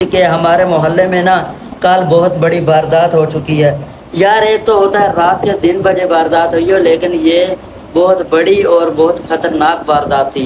कि हमारे मोहल्ले में ना कल बहुत बड़ी वारदात हो चुकी है यार। एक तो होता है रात के 3 बजे वारदात हुई हो, लेकिन ये बहुत बड़ी और बहुत खतरनाक वारदात थी।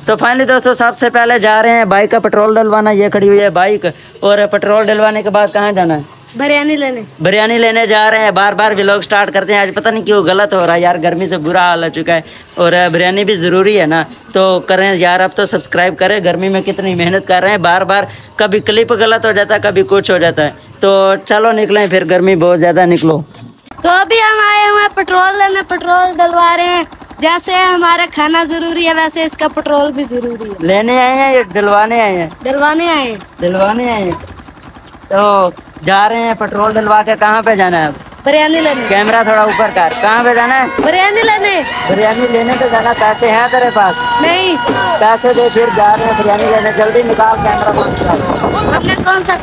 तो फाइनली दोस्तों सबसे पहले जा रहे हैं बाइक का पेट्रोल डलवाना। ये खड़ी हुई है बाइक, और पेट्रोल डलवाने के बाद कहाँ जाना है? बिरयानी लेने जा रहे हैं। बार बार व्लॉग स्टार्ट करते हैं, आज पता नहीं क्यों गलत हो रहा है यार, गर्मी से बुरा हाल हो चुका है और बिरयानी भी ज़रूरी है ना, तो करें यार। अब तो सब्सक्राइब करें, गर्मी में कितनी मेहनत कर रहे हैं। बार बार कभी क्लिप गलत हो जाता है, कभी कुछ हो जाता है। तो चलो निकलें फिर, गर्मी बहुत ज़्यादा, निकलो। तो अभी हम आए हुए हैं पेट्रोल लेने, पेट्रोल डलवा रहे हैं। जैसे हमारा खाना जरूरी है वैसे इसका पेट्रोल भी जरूरी है। लेने आए हैं या डलवाने आए हैं? डलवाने आए हैं। तो जा रहे हैं पेट्रोल डलवा के। कहाँ पे जाना है? बिरयानी लेने। कैमरा थोड़ा ऊपर कर। कहाँ पे जाना है? बिरयानी लेने पे जाना। पैसे हैं तेरे पास? नहीं। पैसे दे, फिर जा रहे हैं बिरयानी लेने। जल्दी निकाल कैमरा। आपने कौन सा?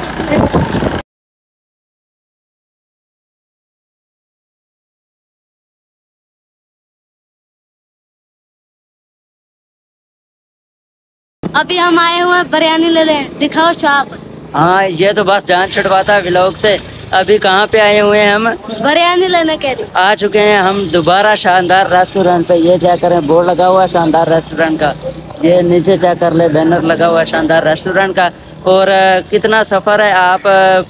अभी हम आए हुए हैं बिरयानी लेने, दिखाओ शॉप। हाँ, ये तो बस जान छुड़वाता है व्लॉग से। अभी कहाँ पे आए हुए हैं हम? बिरयानी लेने के लिए आ चुके हैं हम दोबारा शानदार रेस्टोरेंट पे। ये चेक करें, बोर्ड लगा हुआ है शानदार रेस्टोरेंट का। ये नीचे चेक कर ले, बैनर लगा हुआ है शानदार रेस्टोरेंट का। और कितना सफ़र है, आप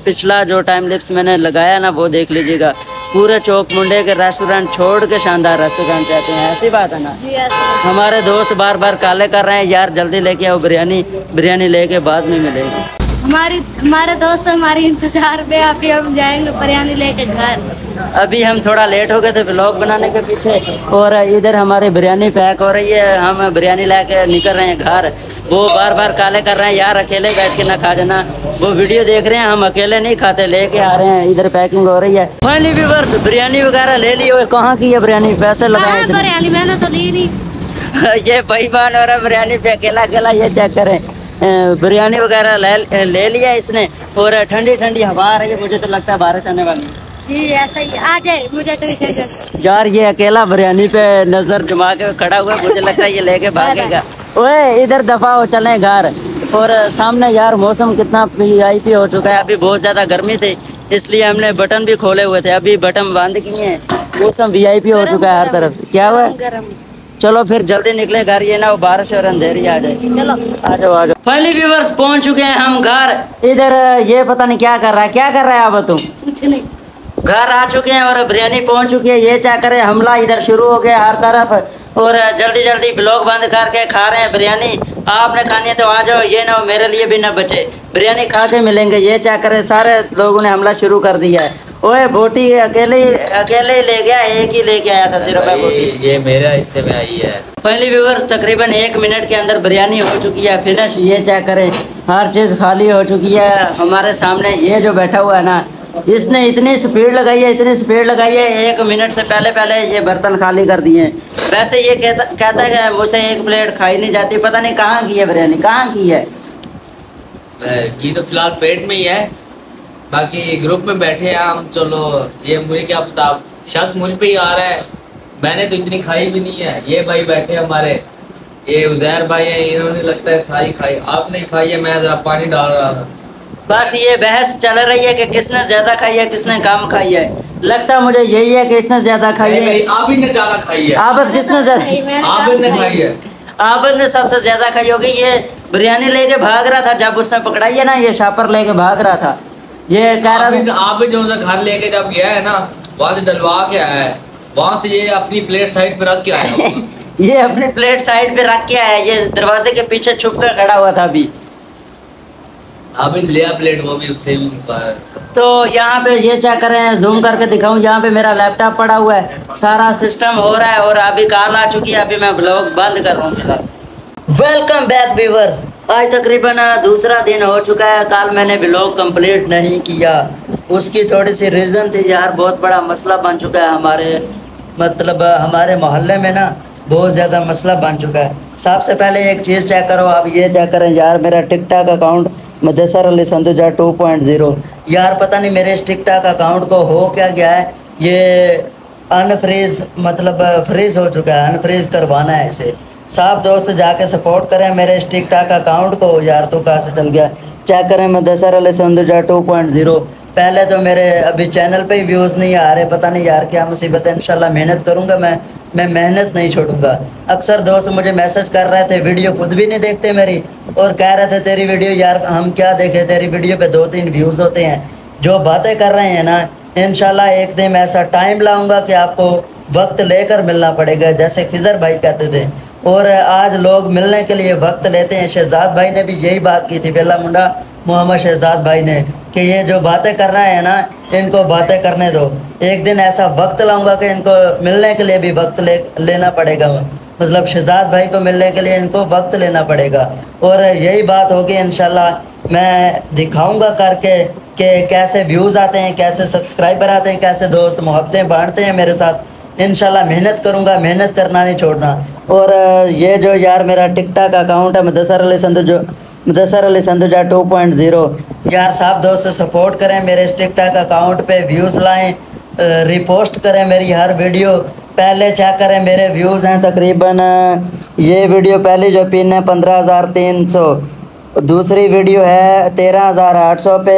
पिछला जो टाइम लिप्स मैंने लगाया ना वो देख लीजिएगा। पूरे चौक मुंडे के रेस्टोरेंट छोड़ के शानदार रेस्टोरेंट चाहते हैं, ऐसी बात है ना? हमारे दोस्त बार बार काले कर रहे हैं यार, जल्दी लेके आओ बिरयानी लेके बाद में मिलेगी। हमारे दोस्त हमारी इंतजार में, अभी हम जाएंगे बिरयानी लेके घर। अभी हम थोड़ा लेट हो गए थे व्लॉग बनाने के पीछे, और इधर हमारी बिरयानी पैक हो रही है। हम बिरयानी लेके निकल रहे हैं घर। वो बार बार काले कर रहे हैं यार, अकेले बैठ के ना खा जाना। वो वीडियो देख रहे हैं, हम अकेले नहीं खाते, लेके आ रहे हैं। इधर पैकिंग हो रही है। फाइनली व्यूअर्स, बिरयानी वगैरह ले ली। कहाँ की है बिरयानी? पैसे लगाए बिरयानी मैंने तो ली नहीं। ये बेईमान हो रहा है बिरयानी पे अकेला। ये चेक करें, बिरयानी वगैरह ले लिया इसने, और ठंडी ठंडी हवा आ रही है। मुझे तो लगता है बारिश आने वाली है। जी ऐसा ही आ जाए, मुझे तो यार ये अकेला बिरयानी पे नजर जमा के खड़ा हुआ है, मुझे लगता है ये लेके भागेगा। ओए इधर दफा हो, चलें घर। और सामने यार मौसम कितना VIP हो चुका है। अभी बहुत ज्यादा गर्मी थी, इसलिए हमने बटन भी खोले हुए थे, अभी बटन बंद किए हैं। मौसम VIP हो चुका है हर तरफ। क्या हुआ? चलो फिर जल्दी निकले घर, ये ना वो बारिश और अंधेरी आ जाए। चलो आ जाओ। फाइनली व्यूअर्स पहुंच चुके हैं हम घर। इधर ये पता नहीं क्या कर रहा है अब तुम? कुछ नहीं। घर आ चुके हैं और बिरयानी पहुंच चुकी है। ये क्या करे, हमला इधर शुरू हो गया हर तरफ, और जल्दी ब्लॉग बंद करके खा रहे हैं बिरयानी। आपने खानी है तो आ जाओ, ये ना मेरे लिए भी ना बचे, बिरयानी खा के मिलेंगे। ये क्या करे, सारे लोगों ने हमला शुरू कर दिया है। ओए बोटी अकेले ही ले गया, एक ही लेके आया था सिर्फ बोटी। ये मेरा हिस्से में आई है। पहली व्यूअर्स तकरीबन 1 मिनट के अंदर बिरयानी हो चुकी है फिनिश। ये क्या करें, हर चीज़ खाली हो चुकी है हमारे सामने। ये जो बैठा हुआ है ना, इसने इतनी स्पीड लगाई है 1 मिनट से पहले ये बर्तन खाली कर दिए। वैसे ये कहता है कि मुझसे 1 प्लेट खाई नहीं जाती। पता नहीं कहाँ की है बिरयानी, कहाँ की है की तो फिलहाल पेट में ही है, बाकी ग्रुप में बैठे हैं हम। चलो ये मुझे क्या पता, शक मुझ पे ही आ रहा है। मैंने तो इतनी खाई भी नहीं है। ये भाई बैठे हमारे, ये उजैर भाई है, इन्होंने लगता है सारी खाई। आपने खाई है, मैं जरा पानी डाल रहा था। बस ये बहस चल रही है कि किसने ज्यादा खाई है किसने कम खाई है। लगता मुझे यही है कि इसने ज्यादा खाई है। आप ही ने ज्यादा खाई है। आबद किसने ज्यादा? आबद ने खाई है। आबद ने सबसे ज्यादा खाई होगी। ये बिरयानी लेके भाग रहा था जब उसने पकड़ाई है ना, ये शापर लेके भाग रहा था। ये कह रहा था आप जो घर लेके जब गया है ना, वहाँ से डलवा के आया है, वहाँ से ये अपनी प्लेट साइड पे रख के आया। ये अपनी प्लेट साइड पे रख के आया। ये दरवाजे के पीछे छुप कर खड़ा हुआ था अभी। अभी लिया प्लेट, वो भी उससे भी तो यहाँ पे ये क्या करें, जूम करके दिखाऊं। यहाँ पे मेरा लैपटॉप पड़ा हुआ है, सारा सिस्टम हो रहा है, और अभी कॉल आ चुकी है। अभी मैं ब्लॉग बंद कर रहा हूँ। Welcome back viewers. आज तकरीबन दूसरा दिन हो चुका है। कल मैंने ब्लॉग कंप्लीट नहीं किया, उसकी थोड़ी सी रीज़न थी यार। बहुत बड़ा मसला बन चुका है हमारे मोहल्ले में ना, बहुत ज़्यादा मसला बन चुका है। सबसे पहले एक चीज़ चेक करो आप। ये चेक करें यार, मेरा टिकटॉक अकाउंट मुदस्सर अली संधूजा 2.0। यार पता नहीं मेरे इस टिकटॉक अकाउंट को हो क्या गया है। ये अनफ्रीज फ्रीज हो चुका है। अनफ्रीज करवाना है इसे। साहब दोस्त जाके सपोर्ट करें मेरे इस टिकटॉक अकाउंट को। यार तो कहाँ से चल गया, चेक करें मुदस्सर अली संधूजा 2.0। पहले तो मेरे अभी चैनल पे ही व्यूज़ नहीं आ रहे, पता नहीं यार क्या मुसीबत है। इंशाल्लाह मेहनत करूँगा, मैं मेहनत नहीं छोड़ूंगा। अक्सर दोस्त मुझे मैसेज कर रहे थे, वीडियो खुद भी नहीं देखते मेरी, और कह रहे थे तेरी वीडियो यार हम क्या देखें, तेरी वीडियो पे 2-3 व्यूज़ होते हैं। जो बातें कर रहे हैं ना, इंशाल्लाह एक दिन ऐसा टाइम लाऊंगा कि आपको वक्त लेकर मिलना पड़ेगा, जैसे खिजर भाई कहते थे। और आज लोग मिलने के लिए वक्त लेते हैं। शहजाद भाई ने भी यही बात की थी, बेला मुंडा मोहम्मद शहजाद भाई ने, कि ये जो बातें कर रहे हैं ना, इनको बातें करने दो। एक दिन ऐसा वक्त लाऊंगा कि इनको मिलने के लिए भी वक्त लेना पड़ेगा। मतलब शहजाद भाई को मिलने के लिए इनको वक्त लेना पड़ेगा। और यही बात होगी इंशाल्लाह। मैं दिखाऊंगा करके कि कैसे व्यूज़ आते हैं, कैसे सब्सक्राइबर आते हैं, कैसे दोस्त मोहब्बतें बांटते हैं मेरे साथ। इंशाल्लाह मेहनत करूंगा, मेहनत करना नहीं छोड़ना। और ये जो यार मेरा टिकटॉक अकाउंट है मुदस्सर अली संधूजा 2.0, यार साहब दोस्त सपोर्ट करें मेरे इस टिकटॉक अकाउंट पे, व्यूज़ लाएं, रिपोस्ट करें मेरी हर वीडियो। पहले चेक करें मेरे व्यूज़ हैं तकरीबन, ये वीडियो पहली जो पिन है 15,300, दूसरी वीडियो है 13,800 पे,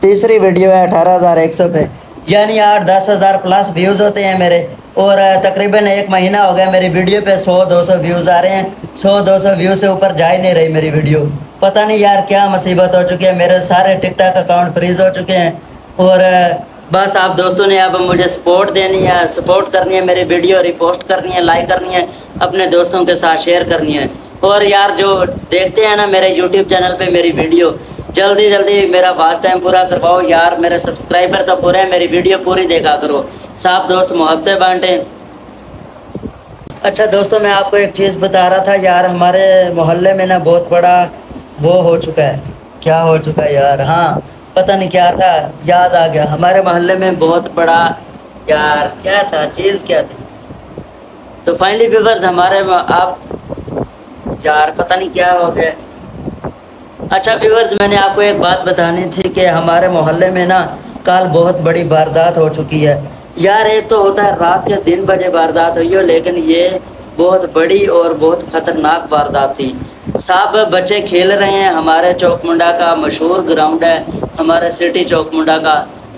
तीसरी वीडियो है 18,100 पे, यानी 8-10 हज़ार प्लस व्यूज़ होते हैं मेरे। और तकरीबन 1 महीना हो गया मेरी वीडियो पे 100-200 व्यूज़ आ रहे हैं। 100-200 व्यूज़ से ऊपर जा ही नहीं रही मेरी वीडियो। पता नहीं यार क्या मुसीबत हो चुकी है, मेरे सारे टिकटॉक अकाउंट फ्रीज़ हो चुके हैं। और बस आप दोस्तों ने अब मुझे सपोर्ट देनी है, सपोर्ट करनी है, मेरी वीडियो रिपोस्ट करनी है, लाइक करनी है, अपने दोस्तों के साथ शेयर करनी है। और यार जो देखते हैं ना मेरे यूट्यूब चैनल पे मेरी वीडियो, जल्दी जल्दी मेरा वॉच टाइम पूरा करवाओ यार। मेरे सब्सक्राइबर तो पूरे हैं, मेरी वीडियो पूरी देखा करो। साहब दोस्त मोहब्बतें बांटें। अच्छा दोस्तों, मैं आपको एक चीज़ बता रहा था यार, हमारे मोहल्ले में ना बहुत बड़ा वो हो चुका है। क्या हो चुका है यार? हाँ पता नहीं क्या था, याद आ गया। हमारे मोहल्ले में बहुत बड़ा यार क्या था, चीज़ क्या थी। तो फाइनली व्यूअर्स हमारे आप यार पता नहीं क्या हो गया। अच्छा व्यूअर्स, मैंने आपको एक बात बतानी थी कि हमारे मोहल्ले में ना कल बहुत बड़ी वारदात हो चुकी है यार। एक तो होता है रात के 3 बजे वारदात हुई हो, लेकिन ये बहुत बड़ी और बहुत ख़तरनाक वारदात थी। सब बच्चे खेल रहे हैं, हमारे चौक मुंडा का मशहूर ग्राउंड है, हमारे सिटी चौक मुंडा का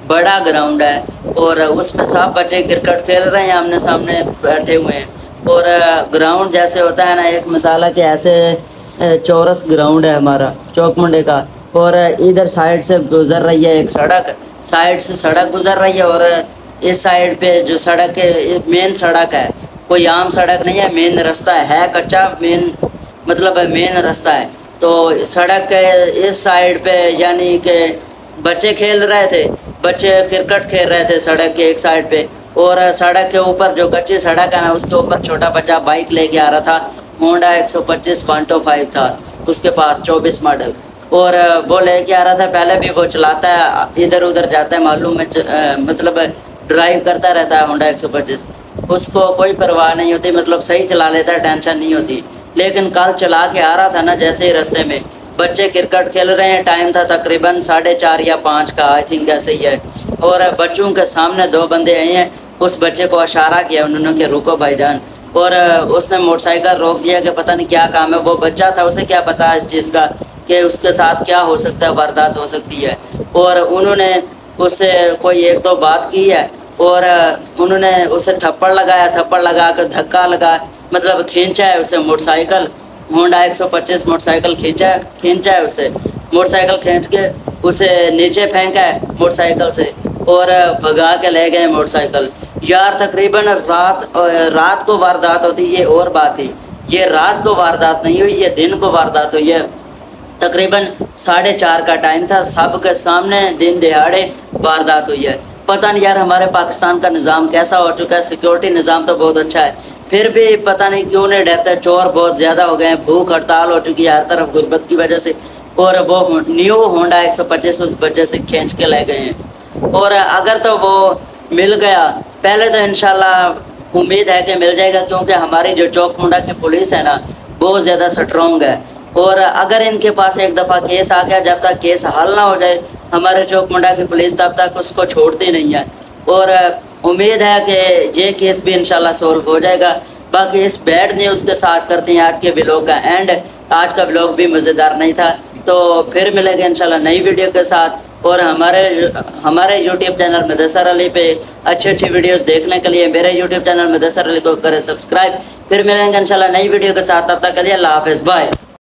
बड़ा ग्राउंड है, और उसमें सब बच्चे क्रिकेट खेल रहे हैं, आमने सामने बैठे हुए हैं। और ग्राउंड जैसे होता है ना, एक मिसाल के ऐसे चौरस ग्राउंड है हमारा चौक मुंडे का, और इधर साइड से गुजर रही है एक सड़क, साइड से सड़क गुजर रही है, और इस साइड पे जो सड़क है मेन सड़क है, कोई आम सड़क नहीं है, मेन रास्ता है कच्चा, मेन मतलब मेन रास्ता है। तो सड़क के इस साइड पे यानी कि बच्चे खेल रहे थे, बच्चे क्रिकेट खेल रहे थे सड़क के एक साइड पे, और सड़क के ऊपर जो कच्ची सड़क है ना, उसके ऊपर छोटा बच्चा बाइक लेके आ रहा था, होंडा 125 125 था उसके पास 24 मॉडल, और वो लेके आ रहा था। पहले भी वो चलाता है, इधर उधर जाता है, मालूम है मतलब ड्राइव करता रहता है होंडा 125, उसको कोई परवाह नहीं होती, मतलब सही चला लेता है, टेंशन नहीं होती। लेकिन कल चला के आ रहा था ना, जैसे ही रास्ते में बच्चे क्रिकेट खेल रहे हैं, टाइम था तकरीबन 4:30 या 5 का, आई थिंक ऐसे ही है, और बच्चों के सामने 2 बंदे आए हैं, उस बच्चे को इशारा किया उन्होंने कि रुको भाईजान, और उसने मोटरसाइकिल रोक दिया कि पता नहीं क्या काम है। वो बच्चा था, उसे क्या पता इस चीज़ का कि उसके साथ क्या हो सकता है, वारदात हो सकती है। और उन्होंने उससे कोई 1-2 बात की है, और उन्होंने उसे थप्पड़ लगाया, थप्पड़ लगा कर धक्का लगा, मतलब खींचा है उसे मोटरसाइकिल, होंडा 125 मोटरसाइकिल खींचा है उसे, मोटरसाइकिल खींच के उसे नीचे फेंका है मोटरसाइकिल से, और भगा के ले गए मोटरसाइकिल। यार तकरीबन रात को वारदात होती, ये और बात थी, ये रात को वारदात नहीं हुई, ये दिन को वारदात हुई है। तकरीबन 4:30 का टाइम था, सब के सामने दिन दिहाड़े वारदात हुई है। पता नहीं यार हमारे पाकिस्तान का निज़ाम कैसा हो चुका है, सिक्योरिटी निज़ाम तो बहुत अच्छा है, फिर भी पता नहीं क्यों नहीं डरते, चोर बहुत ज़्यादा हो गए हैं, भूख हड़ताल हो चुकी है हर तरफ गुर्बत की वजह से, और वो न्यू होंडा 125 उस बच्चे से खींच के ले गए हैं। और अगर तो वो मिल गया, पहले तो इंशाल्लाह उम्मीद है कि मिल जाएगा, क्योंकि हमारी जो चौक मुंडा की पुलिस है ना बहुत ज़्यादा स्ट्रॉन्ग है, और अगर इनके पास एक दफ़ा केस आ गया, जब तक केस हल ना हो जाए हमारे चौक मुंडा की पुलिस तब तक उसको छोड़ती नहीं है। और उम्मीद है कि ये केस भी इंशाल्लाह सॉल्व हो जाएगा। बाकी इस बैड न्यूज़ के साथ करते हैं आज के व्लॉग का एंड। आज का व्लॉग भी मज़ेदार नहीं था, तो फिर मिलेंगे इंशाल्लाह नई वीडियो के साथ। और हमारे यूट्यूब चैनल मुदस्सर अली पे अच्छी अच्छी वीडियोस देखने के लिए मेरे यूट्यूब चैनल मुदस्सर अली को करें सब्सक्राइब। फिर मिलेंगे इंशाल्लाह नई वीडियो के साथ, तब तक के लिए अल्लाह हाफ़िज़, बाय।